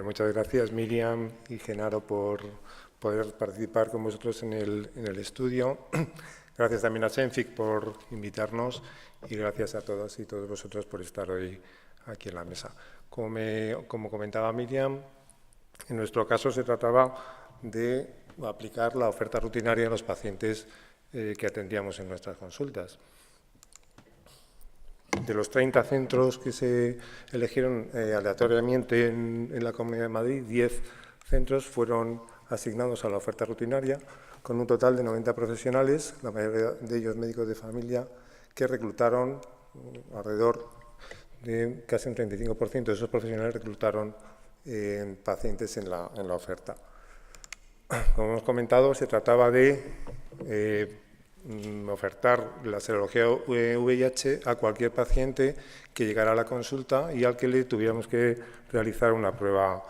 Muchas gracias, Miriam y Genaro, por poder participar con vosotros en el estudio. Gracias también a Senfic por invitarnos y gracias a todas y todos vosotros por estar hoy aquí en la mesa. Como comentaba Miriam, en nuestro caso se trataba de aplicar la oferta rutinaria a los pacientes que atendíamos en nuestras consultas. De los 30 centros que se eligieron aleatoriamente en la Comunidad de Madrid, 10 centros fueron asignados a la oferta rutinaria, con un total de 90 profesionales, la mayoría de ellos médicos de familia, que reclutaron alrededor de casi un 35% de esos profesionales reclutaron pacientes en la oferta. Como hemos comentado, se trataba de ofertar la serología VIH a cualquier paciente que llegara a la consulta y al que le tuviéramos que realizar una prueba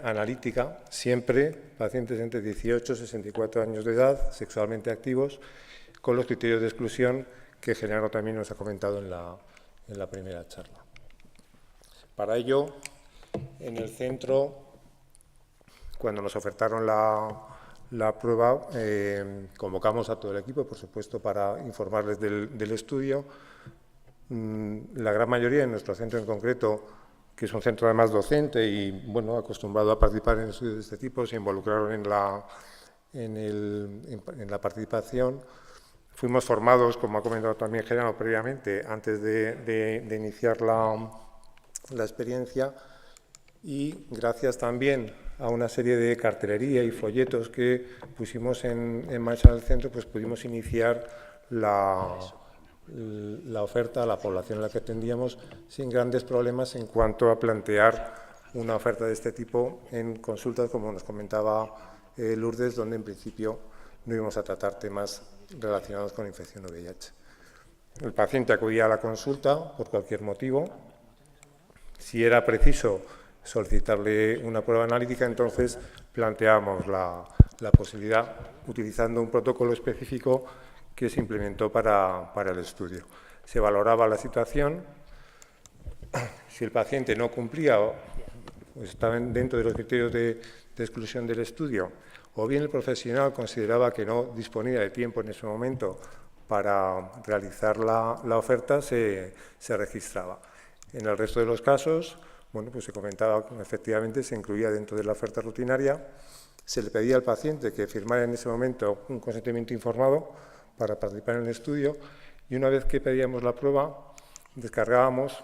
analítica, siempre pacientes entre 18 y 64 años de edad, sexualmente activos, con los criterios de exclusión que Genaro también nos ha comentado en la primera charla. Para ello, en el centro, cuando nos ofertaron la prueba, convocamos a todo el equipo, por supuesto, para informarles del estudio. La gran mayoría, en nuestro centro en concreto, que es un centro además docente y bueno, acostumbrado a participar en estudios de este tipo, se involucraron en la participación. Fuimos formados, como ha comentado también Gerardo previamente, antes de iniciar la experiencia, y gracias también a una serie de cartelería y folletos que pusimos en marcha en el centro, pues pudimos iniciar la oferta a la población a la que atendíamos sin grandes problemas en cuanto a plantear una oferta de este tipo en consultas, como nos comentaba Lourdes, donde en principio no íbamos a tratar temas relacionados con infección VIH. El paciente acudía a la consulta por cualquier motivo. Si era preciso solicitarle una prueba analítica, entonces planteábamos la posibilidad, utilizando un protocolo específico que se implementó para el estudio. Se valoraba la situación. Si el paciente no cumplía o estaba dentro de los criterios de exclusión del estudio, o bien el profesional consideraba que no disponía de tiempo en ese momento para realizar la oferta, se registraba. En el resto de los casos, bueno, pues se comentaba que efectivamente se incluía dentro de la oferta rutinaria, se le pedía al paciente que firmara en ese momento un consentimiento informado para participar en el estudio, y una vez que pedíamos la prueba, descargábamos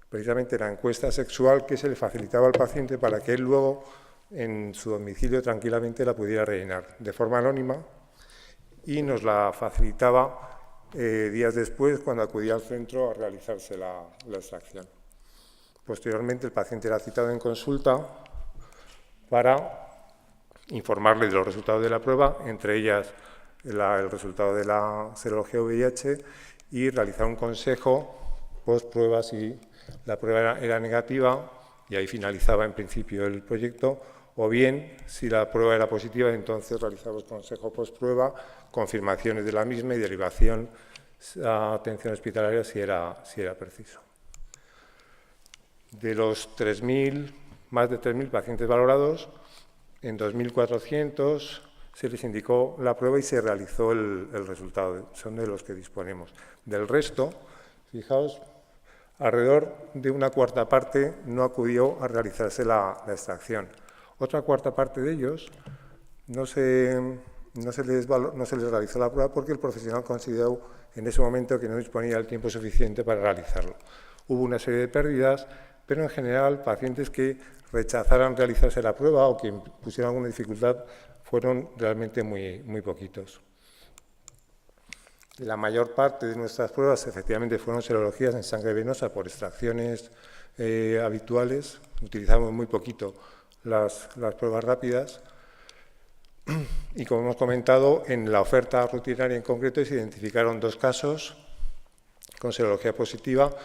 precisamente la encuesta sexual que se le facilitaba al paciente para que él luego en su domicilio tranquilamente la pudiera rellenar de forma anónima, y nos la facilitaba días después cuando acudía al centro a realizarse la extracción. Posteriormente, el paciente era citado en consulta para informarle de los resultados de la prueba, entre ellas el resultado de la serología VIH, y realizar un consejo post-prueba si la prueba era negativa, y ahí finalizaba en principio el proyecto, o bien, si la prueba era positiva, entonces realizamos consejo post-prueba, confirmaciones de la misma y derivación a atención hospitalaria si era preciso. De los más de 3.000 pacientes valorados, en 2.400 se les indicó la prueba y se realizó el resultado. Son de los que disponemos. Del resto, fijaos, alrededor de una cuarta parte no acudió a realizarse la extracción. Otra cuarta parte de ellos no se les realizó la prueba porque el profesional consideró en ese momento que no disponía del tiempo suficiente para realizarlo. Hubo una serie de pérdidas, pero en general pacientes que rechazaran realizarse la prueba o que pusieran alguna dificultad fueron realmente muy poquitos. La mayor parte de nuestras pruebas efectivamente fueron serologías en sangre venosa por extracciones habituales. Utilizamos muy poquito las pruebas rápidas. Y como hemos comentado, en la oferta rutinaria en concreto se identificaron 2 casos con serología positiva.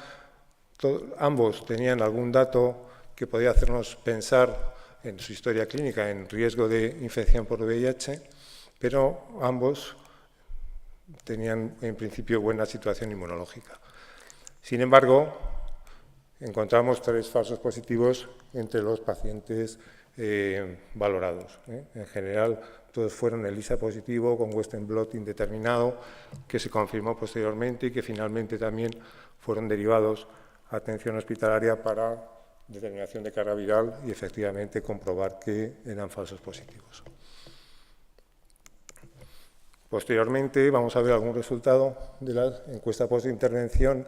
Ambos tenían algún dato que podía hacernos pensar en su historia clínica en riesgo de infección por VIH, pero ambos tenían en principio buena situación inmunológica. Sin embargo, encontramos 3 falsos positivos entre los pacientes valorados. En general, todos fueron ELISA positivo con Western blot indeterminado, que se confirmó posteriormente y que finalmente también fueron derivados a atención hospitalaria para determinación de carga viral y efectivamente comprobar que eran falsos positivos. Posteriormente vamos a ver algún resultado de la encuesta postintervención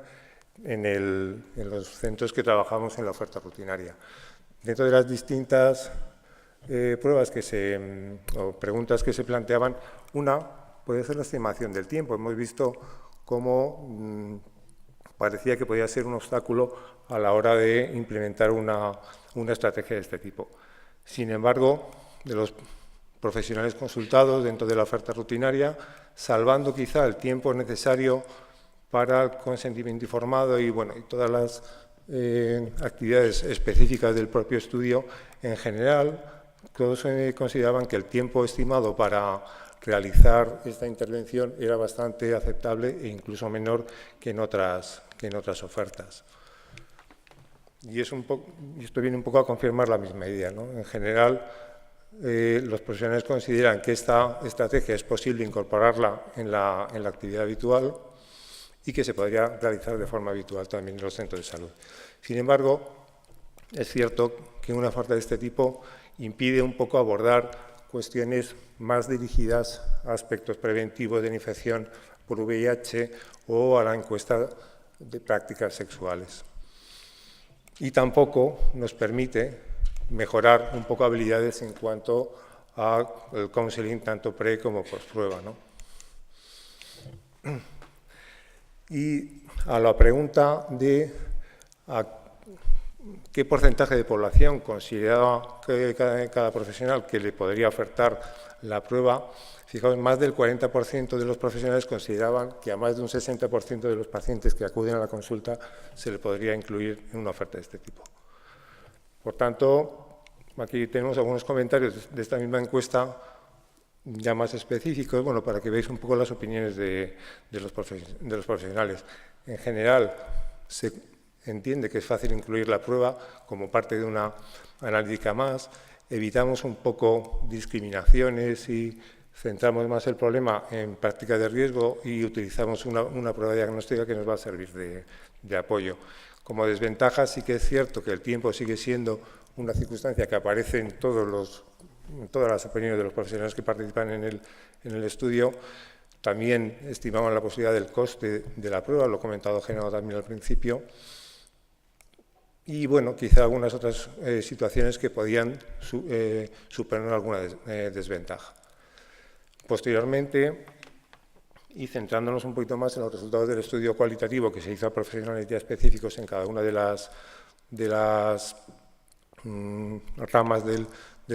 en los centros que trabajamos en la oferta rutinaria. Dentro de las distintas pruebas o preguntas que se planteaban, una puede ser la estimación del tiempo. Hemos visto cómo parecía que podía ser un obstáculo a la hora de implementar una estrategia de este tipo. Sin embargo, de los profesionales consultados dentro de la oferta rutinaria, salvando quizá el tiempo necesario para el consentimiento informado y todas las actividades específicas del propio estudio, en general, todos consideraban que el tiempo estimado para realizar esta intervención era bastante aceptable e incluso menor que en otras ofertas. Y esto viene un poco a confirmar la misma idea, ¿no? En general, los profesionales consideran que esta estrategia es posible incorporarla en la actividad habitual y que se podría realizar de forma habitual también en los centros de salud. Sin embargo, es cierto que una oferta de este tipo impide un poco abordar cuestiones más dirigidas a aspectos preventivos de la infección por VIH o a la encuesta de prácticas sexuales. Y tampoco nos permite mejorar un poco habilidades en cuanto al counseling tanto pre como post prueba, ¿no? Y a la pregunta de qué porcentaje de población consideraba cada profesional que le podría ofertar la prueba, fijaos, más del 40% de los profesionales consideraban que a más de un 60% de los pacientes que acuden a la consulta se le podría incluir en una oferta de este tipo. Por tanto, aquí tenemos algunos comentarios de esta misma encuesta ya más específicos, para que veáis un poco las opiniones de los profesionales. En general, se entiende que es fácil incluir la prueba como parte de una analítica más, evitamos un poco discriminaciones y centramos más el problema en prácticas de riesgo y utilizamos una prueba diagnóstica que nos va a servir de apoyo. Como desventaja, sí que es cierto que el tiempo sigue siendo una circunstancia que aparece en todas las opiniones de los profesionales que participan en el estudio. También estimamos la posibilidad del coste de la prueba, lo ha comentado Genaro también al principio. Y quizá algunas otras situaciones que podían superar alguna desventaja. Posteriormente, y centrándonos un poquito más en los resultados del estudio cualitativo que se hizo a profesionales ya específicos en cada una de las ramas del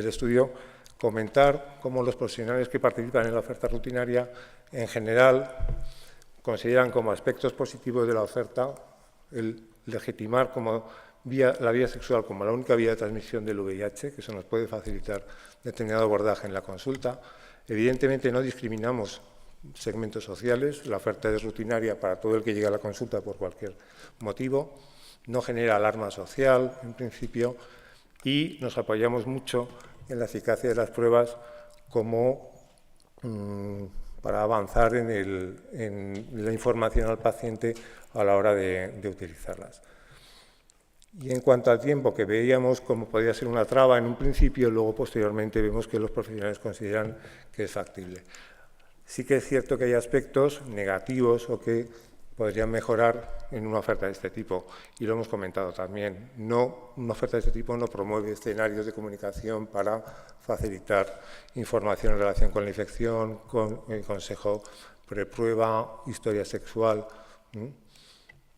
estudio, comentar cómo los profesionales que participan en la oferta rutinaria en general consideran como aspectos positivos de la oferta el legitimar como la vía sexual como la única vía de transmisión del VIH, que eso nos puede facilitar determinado abordaje en la consulta. Evidentemente no discriminamos segmentos sociales, la oferta es rutinaria para todo el que llega a la consulta por cualquier motivo, no genera alarma social en principio y nos apoyamos mucho en la eficacia de las pruebas como para avanzar en la información al paciente a la hora de utilizarlas. Y en cuanto al tiempo, que veíamos como podía ser una traba en un principio, luego posteriormente vemos que los profesionales consideran que es factible. Sí que es cierto que hay aspectos negativos o que podrían mejorar en una oferta de este tipo, y lo hemos comentado también. Una oferta de este tipo no promueve escenarios de comunicación para facilitar información en relación con la infección, con el consejo preprueba, historia sexual.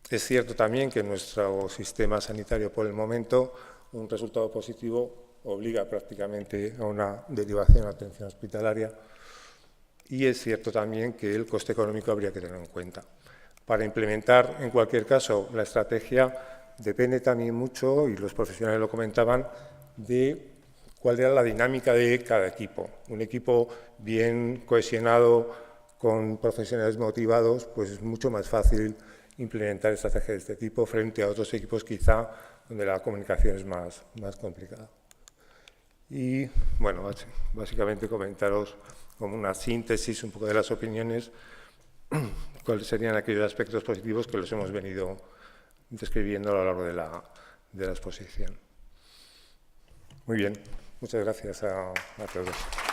Es cierto también que en nuestro sistema sanitario, por el momento, un resultado positivo obliga prácticamente a una derivación a atención hospitalaria. Y es cierto también que el coste económico habría que tenerlo en cuenta. Para implementar, en cualquier caso, la estrategia depende también mucho, y los profesionales lo comentaban, de cuál era la dinámica de cada equipo. Un equipo bien cohesionado, con profesionales motivados, pues es mucho más fácil implementar estrategias de este tipo frente a otros equipos quizá donde la comunicación es más complicada. Y, bueno, básicamente comentaros como una síntesis un poco de las opiniones, cuáles serían aquellos aspectos positivos que los hemos venido describiendo a lo largo de la exposición. Muy bien, muchas gracias a todos.